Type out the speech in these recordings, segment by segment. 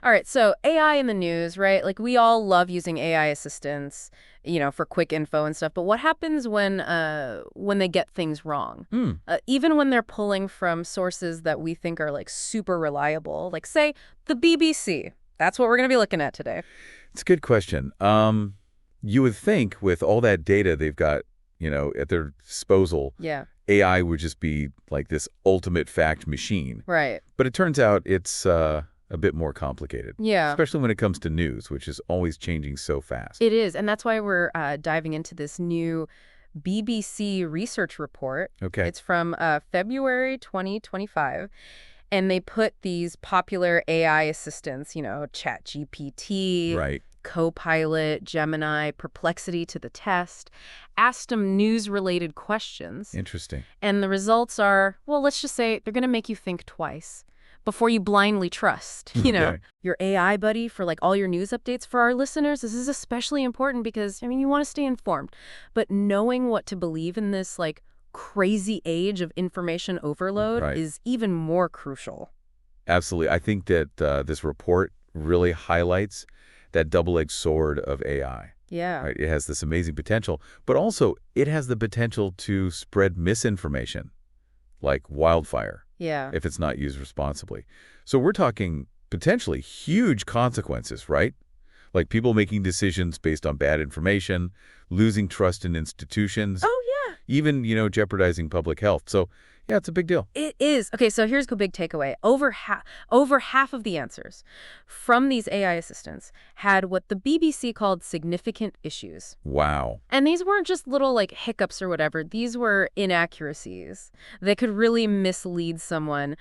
All right, so AI in the news, right? Like we all love using AI assistants, for quick info and stuff. But what happens when they get things wrong? Hmm. Even when they're pulling from sources that we think are like super reliable, like say the BBC. That's what we're going to be looking at today. It's a good question. You would think with all that data they've got, at their disposal, Yeah, AI would just be like this ultimate fact machine. right. But it turns out it's a bit more complicated, Yeah, especially when it comes to news, which is always changing so fast. it is, and that's why we're diving into this new BBC research report. Okay. It's from February 2025. And they put these popular AI assistants, ChatGPT, Right. Copilot, Gemini, Perplexity to the test, asked them news-related questions. Interesting. And the results are, well, let's just say they're going to make you think twice before you blindly trust, Okay. your AI buddy for like all your news updates. For our listeners, this is especially important because, you want to stay informed. But knowing what to believe in this like crazy age of information overload Right. is even more crucial. Absolutely. I think that this report really highlights that double-edged sword of AI. Yeah. Right? It has this amazing potential, but also it has the potential to spread misinformation like wildfire Yeah. if it's not used responsibly. So we're talking potentially huge consequences, right? Like people making decisions based on bad information, losing trust in institutions, Oh, yeah. even, jeopardizing public health. So, yeah, it's a big deal. It is. Okay, so here's the big takeaway. Over half of the answers from these AI assistants had what the BBC called significant issues. Wow. And these weren't just little like hiccups or whatever. These were inaccuracies that could really mislead someone,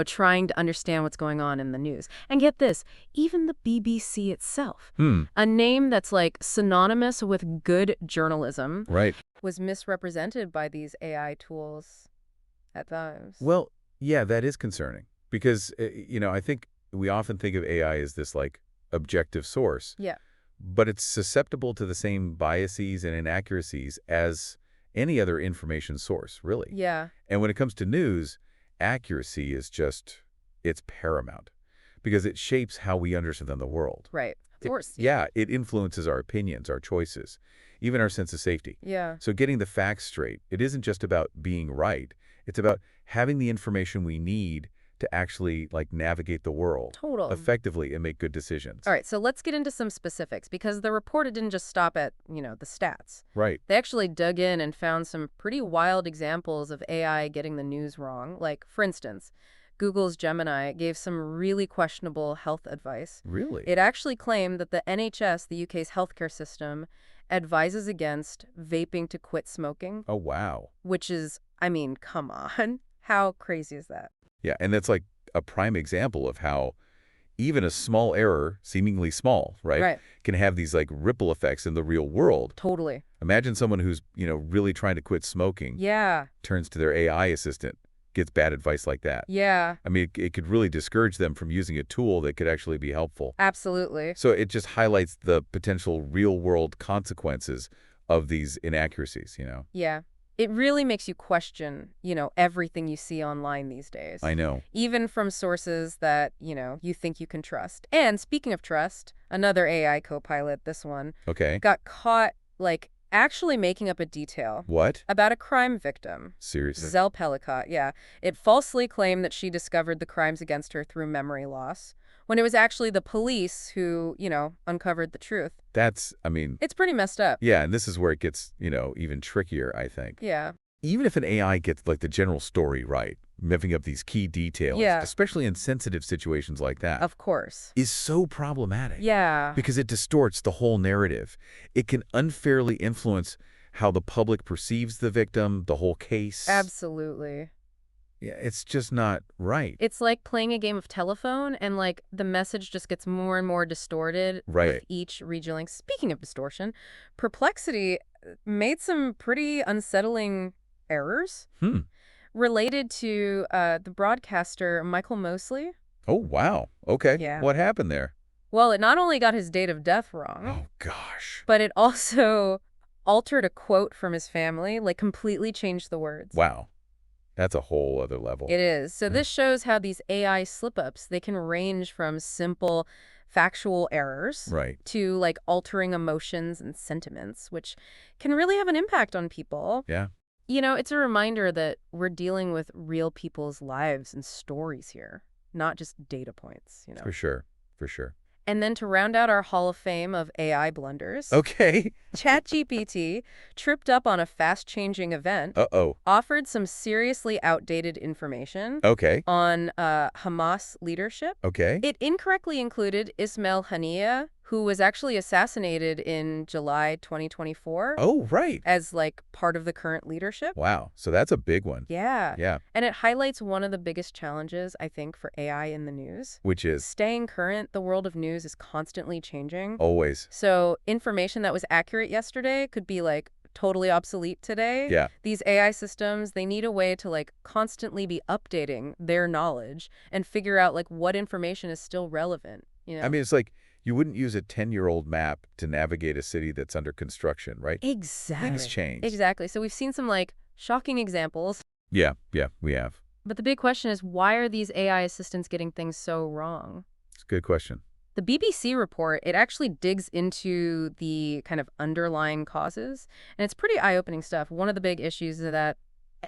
trying to understand what's going on in the news. And get this, even the BBC itself, Hmm. a name that's like synonymous with good journalism, Right. was misrepresented by these AI tools at times. Well, yeah, that is concerning because, I think we often think of AI as this like objective source, Yeah. but it's susceptible to the same biases and inaccuracies as any other information source, really. Yeah. And when it comes to news, accuracy is it's paramount because it shapes how we understand the world. Right. Of course. Yeah, it influences our opinions, our choices, even our sense of safety. Yeah. So getting the facts straight, it isn't just about being right. It's about having the information we need to actually like navigate the world Total. effectively and make good decisions. All right, so let's get into some specifics because the report didn't just stop at, the stats. Right. They actually dug in and found some pretty wild examples of AI getting the news wrong. Like, for instance, Google's Gemini gave some really questionable health advice. Really? It actually claimed that the NHS, the UK's healthcare system, advises against vaping to quit smoking, Oh, wow. which is, come on. How crazy is that? Yeah, and that's like a prime example of how even a small error, seemingly small, right, Right. can have these like ripple effects in the real world. Totally. Imagine someone who's, really trying to quit smoking, Yeah. turns to their AI assistant, gets bad advice like that. Yeah. I mean, it could really discourage them from using a tool that could actually be helpful. Absolutely. So it just highlights the potential real-world consequences of these inaccuracies. Yeah. It really makes you question, everything you see online these days. I know. Even from sources that, you think you can trust. And speaking of trust, another AI Copilot, this one, Okay. got caught, like, actually making up a detail What? about a crime victim. Seriously? Zell Pellicott, yeah. It falsely claimed that she discovered the crimes against her through memory loss, when it was actually the police who, uncovered the truth. It's pretty messed up. yeah, and this is where it gets, even trickier, I think. Yeah. Even if an AI gets, like, the general story right, messing up these key details, Yeah. especially in sensitive situations like that, Of course. is so problematic. Yeah. Because it distorts the whole narrative. It can unfairly influence how the public perceives the victim, the whole case. Absolutely. Yeah, it's just not right. It's like playing a game of telephone and like the message just gets more and more distorted Right. with each rejoining. Speaking of distortion, Perplexity made some pretty unsettling errors Hmm. related to the broadcaster Michael Mosley. Oh, wow. Okay. Yeah. What happened there? Well, it not only got his date of death wrong, Oh, gosh. but it also altered a quote from his family, like completely changed the words. Wow. That's a whole other level. It is. So Yeah. this shows how these AI slip-ups, they can range from simple factual errors Right. to like altering emotions and sentiments, which can really have an impact on people. Yeah, It's a reminder that we're dealing with real people's lives and stories here, not just data points. for sure. For sure. And then to round out our Hall of Fame of AI blunders, Okay. ChatGPT tripped up on a fast-changing event, Uh-oh. offered some seriously outdated information Okay. on Hamas leadership. Okay. It incorrectly included Ismail Haniyeh, who was actually assassinated in July 2024 Oh, right. as like part of the current leadership. Wow. So that's a big one. Yeah. Yeah. And it highlights one of the biggest challenges, I think, for AI in the news. Which is Staying current, the world of news is constantly changing. always. So information that was accurate yesterday could be like totally obsolete today. Yeah. These AI systems, they need a way to like constantly be updating their knowledge and figure out like what information is still relevant. I mean, it's like you wouldn't use a 10-year-old map to navigate a city that's under construction, right? Exactly. Things change. Exactly. So we've seen some like shocking examples. Yeah, we have. But the big question is, why are these AI assistants getting things so wrong? It's a good question. The BBC report, it actually digs into the kind of underlying causes, and it's pretty eye-opening stuff. One of the big issues is that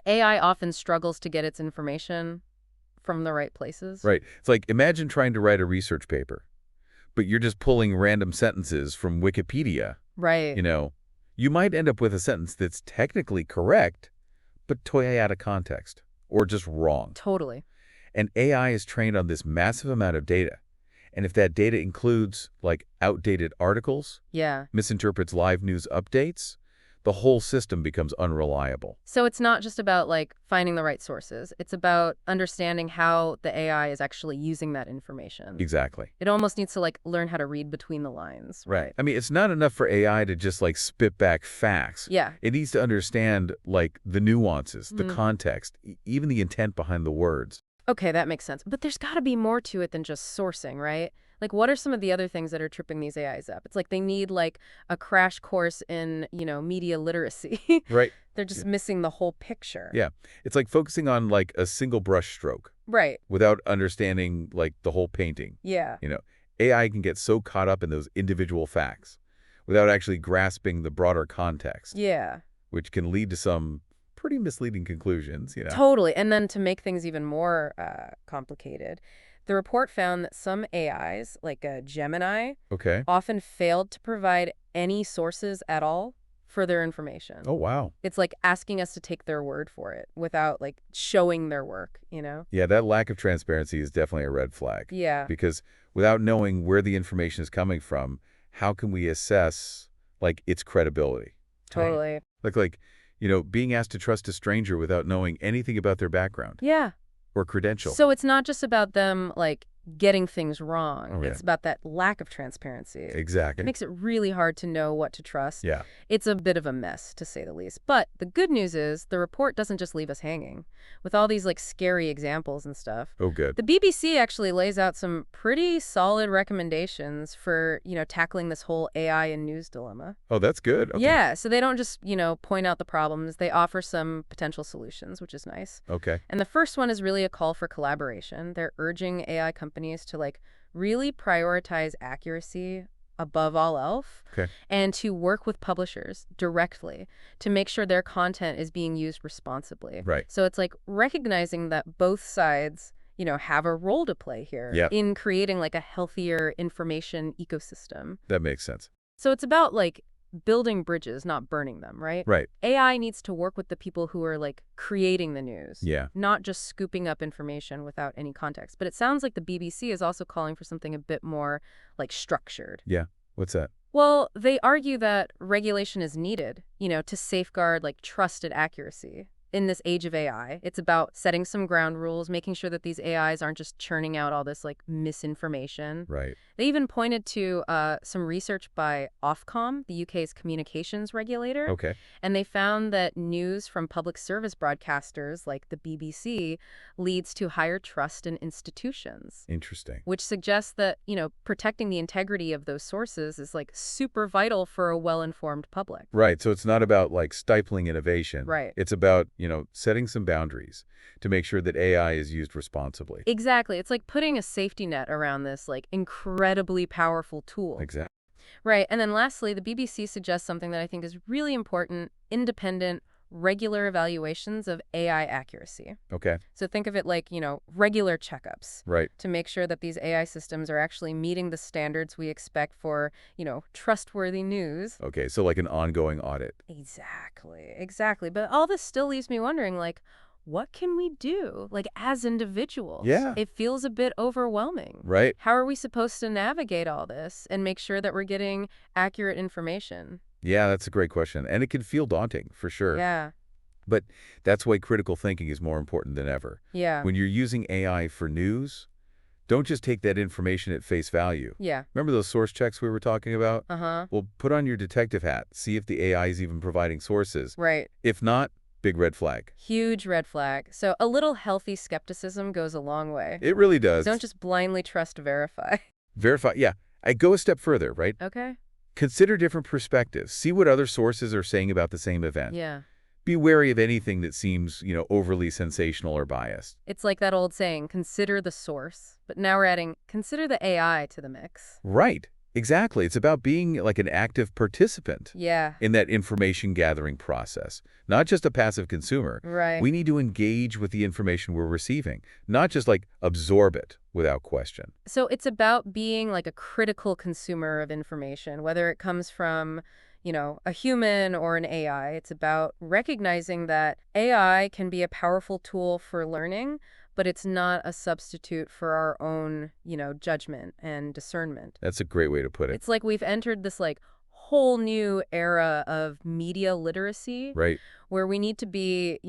AI often struggles to get its information from the right places. Right. It's like imagine trying to write a research paper, but you're just pulling random sentences from Wikipedia. Right. You might end up with a sentence that's technically correct, but totally out of context or just wrong. Totally. And AI is trained on this massive amount of data. And if that data includes, like, outdated articles, Yeah. misinterprets live news updates, the whole system becomes unreliable. So it's not just about like finding the right sources. It's about understanding how the AI is actually using that information. Exactly. It almost needs to like learn how to read between the lines. Right. I mean, it's not enough for AI to just, like, spit back facts. Yeah. It needs to understand, like, the nuances, the context, even the intent behind the words. Okay, that makes sense. But there's got to be more to it than just sourcing, right? Like, what are some of the other things that are tripping these AIs up? It's like they need like a crash course in, media literacy. Right. They're just missing the whole picture. Yeah. It's like focusing on, like, a single brush stroke Right. without understanding, like, the whole painting. Yeah. AI can get so caught up in those individual facts without actually grasping the broader context, Yeah. which can lead to some pretty misleading conclusions. Totally. And then to make things even more complicated, the report found that some AIs, like Gemini, Okay. often failed to provide any sources at all for their information. Oh, wow. It's like asking us to take their word for it without like showing their work. Yeah, that lack of transparency is definitely a red flag. Yeah. Because without knowing where the information is coming from, how can we assess, like, its credibility? Totally. Like, being asked to trust a stranger without knowing anything about their background Yeah. or credential. So it's not just about them like getting things wrong. Oh, yeah. It's about that lack of transparency. It Exactly. makes it really hard to know what to trust. Yeah. It's a bit of a mess, to say the least. But the good news is the report doesn't just leave us hanging with all these like scary examples and stuff. Oh, good. The BBC actually lays out some pretty solid recommendations for, tackling this whole AI and news dilemma. Oh, that's good. Okay. Yeah, so they don't just, point out the problems. They offer some potential solutions, which is nice. Okay. And the first one is really a call for collaboration. They're urging AI companies to like really prioritize accuracy above all else, Okay. and to work with publishers directly to make sure their content is being used responsibly. Right. So it's like recognizing that both sides, have a role to play here Yep. in creating like a healthier information ecosystem. That makes sense. So it's about like building bridges, not burning them, right? Right. AI needs to work with the people who are like creating the news, Yeah. not just scooping up information without any context. But it sounds like the BBC is also calling for something a bit more like structured. Yeah. What's that? Well, they argue that regulation is needed, to safeguard like trusted accuracy. In this age of AI, it's about setting some ground rules, making sure that these AIs aren't just churning out all this like misinformation. Right. They even pointed to some research by Ofcom, the UK's communications regulator, Okay. and they found that news from public service broadcasters like the BBC leads to higher trust in institutions, Interesting. which suggests that, protecting the integrity of those sources is like super vital for a well-informed public. Right. So it's not about, like, stifling innovation. Right. It's about, setting some boundaries to make sure that AI is used responsibly. Exactly. It's like putting a safety net around this like incredibly powerful tool. Exactly. Right. And then lastly, the BBC suggests something that I think is really important: independent, regular evaluations of AI accuracy. Okay. So think of it like, regular checkups Right. to make sure that these AI systems are actually meeting the standards we expect for, trustworthy news. Okay. So like an ongoing audit. Exactly. Exactly. But all this still leaves me wondering, like, what can we do, like, as individuals? Yeah. It feels a bit overwhelming. Right. How are we supposed to navigate all this and make sure that we're getting accurate information? Yeah, that's a great question. And it can feel daunting, for sure. Yeah. But that's why critical thinking is more important than ever. Yeah. When you're using AI for news, don't just take that information at face value. Yeah. Remember those source checks we were talking about? Uh-huh. Well, put on your detective hat. See if the AI is even providing sources. Right. If not, big red flag. Huge red flag. So a little healthy skepticism goes a long way. It really does. Don't just blindly trust to verify. Verify. Yeah, I go a step further, right? Okay. Consider different perspectives. See what other sources are saying about the same event. Yeah. Be wary of anything that seems, overly sensational or biased. It's like that old saying, consider the source. But now we're adding, consider the AI to the mix. Right. Exactly. It's about being like an active participant Yeah. in that information gathering process, not just a passive consumer. Right. We need to engage with the information we're receiving, not just like absorb it without question. So it's about being like a critical consumer of information, whether it comes from, a human or an AI. It's about recognizing that AI can be a powerful tool for learning, but it's not a substitute for our own, judgment and discernment. That's a great way to put it. It's like we've entered this like whole new era of media literacy Right. where we need to be,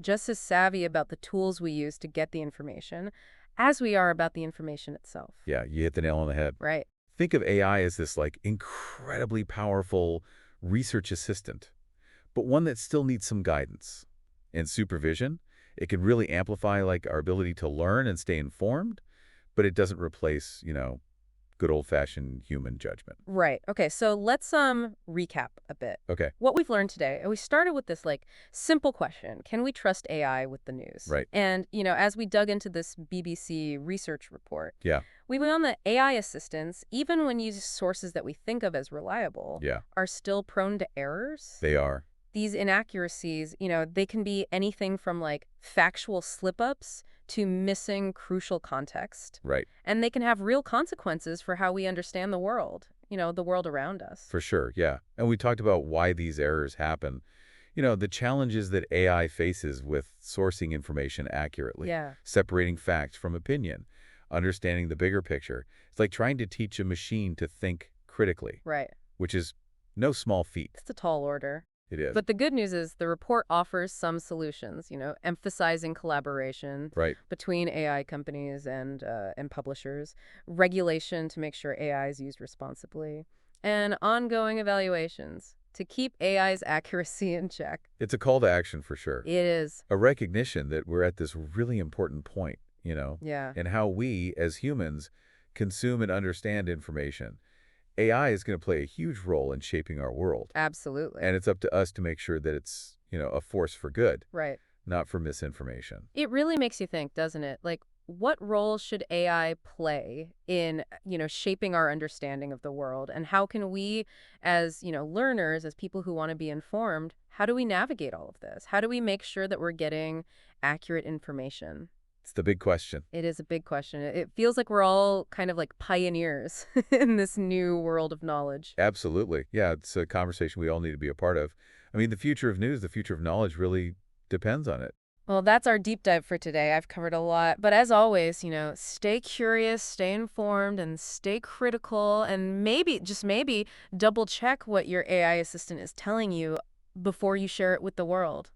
just as savvy about the tools we use to get the information as we are about the information itself. Yeah, you hit the nail on the head. Right. Think of AI as this like incredibly powerful research assistant, but one that still needs some guidance and supervision. It can really amplify like our ability to learn and stay informed, but it doesn't replace, good old-fashioned human judgment. Right. Okay, so let's recap a bit. Okay. What we've learned today, we started with this like simple question: can we trust AI with the news? Right. And, as we dug into this BBC research report, Yeah. we found that AI assistants, even when used sources that we think of as reliable, Yeah. are still prone to errors. They are. These inaccuracies, they can be anything from like factual slip-ups to missing crucial context. Right. And they can have real consequences for how we understand the world, the world around us. For sure. Yeah. And we talked about why these errors happen. The challenges that AI faces with sourcing information accurately, Yeah. separating facts from opinion, understanding the bigger picture. It's like trying to teach a machine to think critically, Right. which is no small feat. It's a tall order. It is. But the good news is the report offers some solutions, emphasizing collaboration Right. between AI companies and publishers, regulation to make sure AI is used responsibly, and ongoing evaluations to keep AI's accuracy in check. It's a call to action for sure. It is. A recognition that we're at this really important point, Yeah. and how we, as humans, consume and understand information. AI is going to play a huge role in shaping our world. Absolutely. And it's up to us to make sure that it's, a force for good, Right. not for misinformation. It really makes you think, doesn't it? Like, what role should AI play in, shaping our understanding of the world? And how can we, as, learners, as people who want to be informed, how do we navigate all of this? How do we make sure that we're getting accurate information? It's the big question. It is a big question. It feels like we're all kind of like pioneers in this new world of knowledge. Absolutely. Yeah, it's a conversation we all need to be a part of. I mean, the future of news, the future of knowledge really depends on it. Well, that's our deep dive for today. I've covered a lot. But as always, stay curious, stay informed, and stay critical. And maybe, just maybe, double check what your AI assistant is telling you before you share it with the world.